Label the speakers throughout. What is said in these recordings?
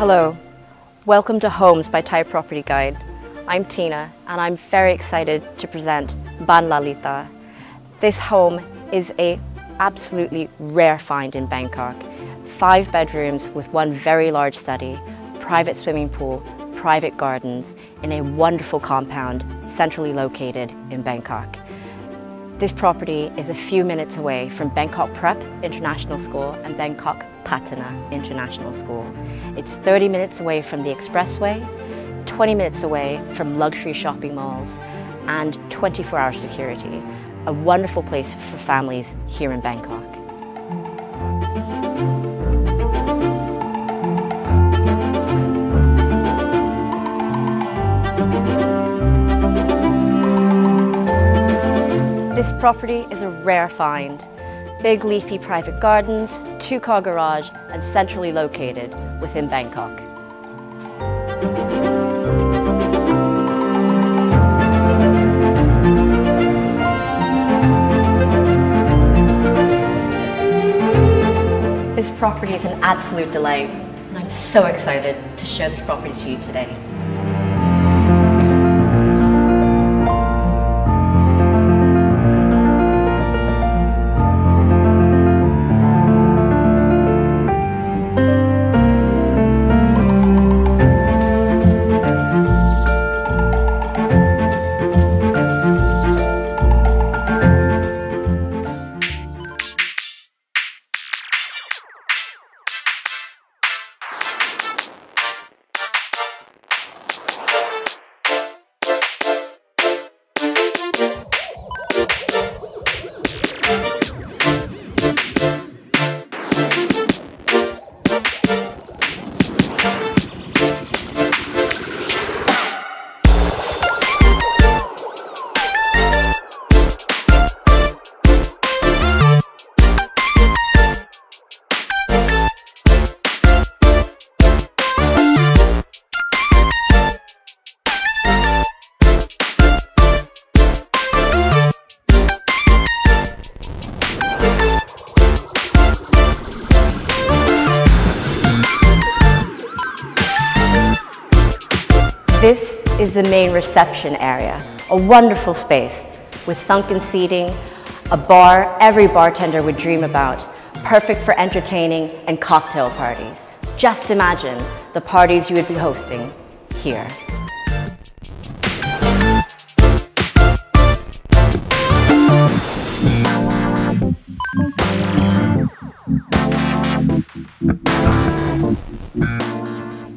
Speaker 1: Hello, welcome to Homes by Thai Property Guide. I'm Tina and I'm very excited to present Ban Lalita. This home is an absolutely rare find in Bangkok. 5 bedrooms with 1 very large study, private swimming pool, private gardens in a wonderful compound centrally located in Bangkok. This property is a few minutes away from Bangkok Prep International School and Bangkok Patana International School. It's 30 minutes away from the expressway, 20 minutes away from luxury shopping malls, and 24-hour security. A wonderful place for families here in Bangkok. This property is a rare find. Big leafy private gardens, 2-car garage, and centrally located within Bangkok. This property is an absolute delight, and I'm so excited to show this property to you today. This is the main reception area, a wonderful space with sunken seating, a bar every bartender would dream about, perfect for entertaining and cocktail parties. Just imagine the parties you would be hosting here.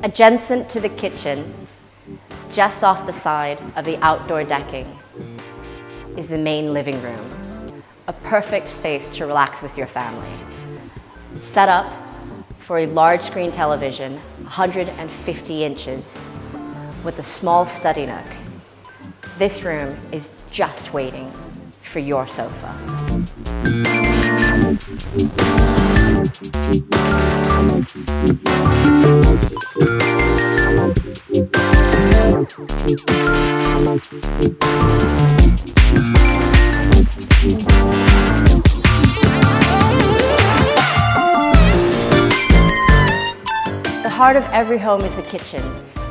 Speaker 1: Adjacent to the kitchen, just off the side of the outdoor decking, is the main living room, a perfect space to relax with your family. Set up for a large screen television, 150 inches, with a small study nook. This room is just waiting for your sofa. The heart of every home is the kitchen,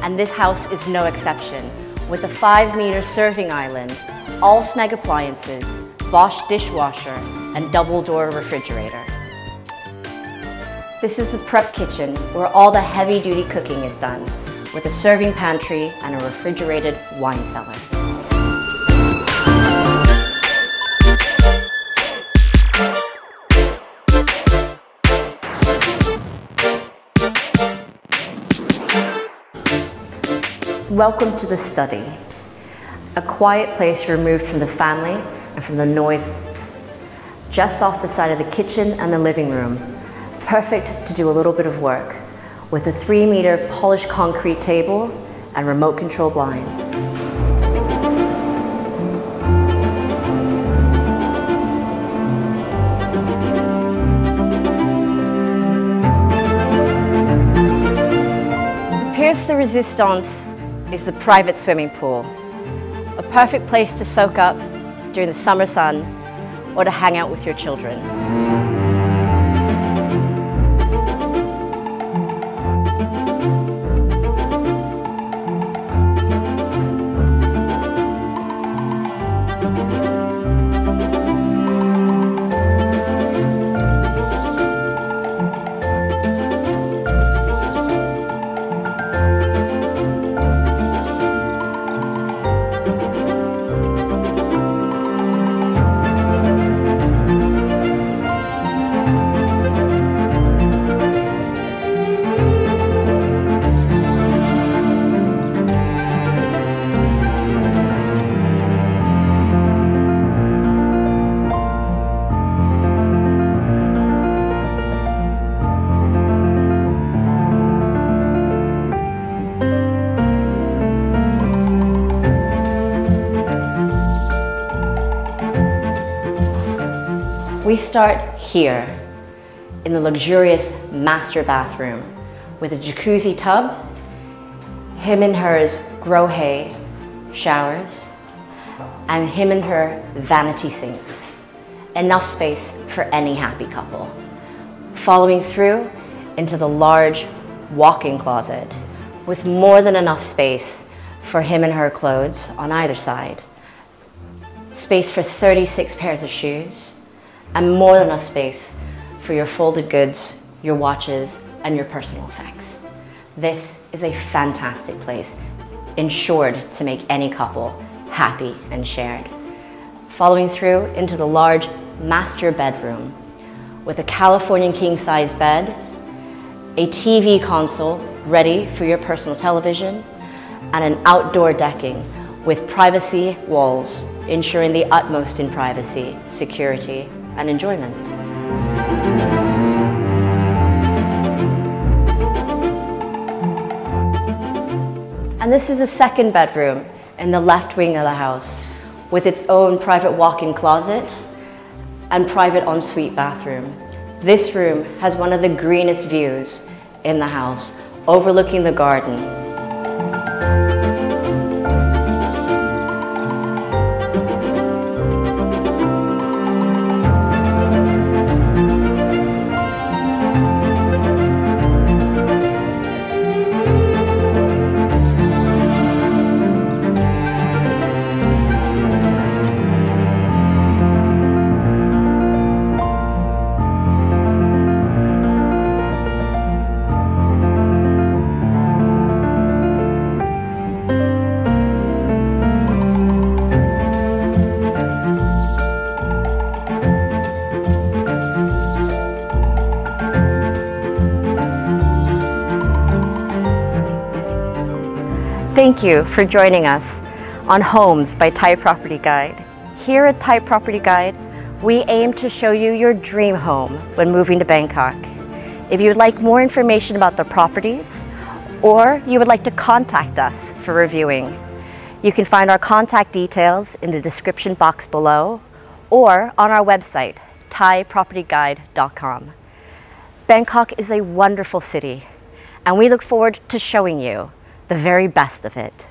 Speaker 1: and this house is no exception. With a 5-meter serving island, all snug appliances, Bosch dishwasher, and double-door refrigerator. This is the prep kitchen where all the heavy-duty cooking is done, with a serving pantry and a refrigerated wine cellar. Welcome to the study, a quiet place removed from the family and from the noise, just off the side of the kitchen and the living room, perfect to do a little bit of work, with a 3-meter polished concrete table and remote control blinds. The pièce de résistance is the private swimming pool, a perfect place to soak up during the summer sun or to hang out with your children. We start here in the luxurious master bathroom with a jacuzzi tub, him and her's grow hay showers, and him and her vanity sinks. Enough space for any happy couple. Following through into the large walk-in closet with more than enough space for him and her clothes on either side. Space for 36 pairs of shoes, and more than enough space for your folded goods, your watches, and your personal effects. This is a fantastic place, ensured to make any couple happy and shared. Following through into the large master bedroom with a Californian king-size bed, a TV console ready for your personal television, and an outdoor decking with privacy walls, ensuring the utmost in privacy, security, and enjoyment. And this is a second bedroom in the left wing of the house with its own private walk-in closet and private ensuite bathroom. This room has one of the greenest views in the house, overlooking the garden. Thank you for joining us on Homes by Thai Property Guide. Here at Thai Property Guide, we aim to show you your dream home when moving to Bangkok. If you would like more information about the properties, or you would like to contact us for reviewing, you can find our contact details in the description box below or on our website, thaipropertyguide.com. Bangkok is a wonderful city, and we look forward to showing you the very best of it.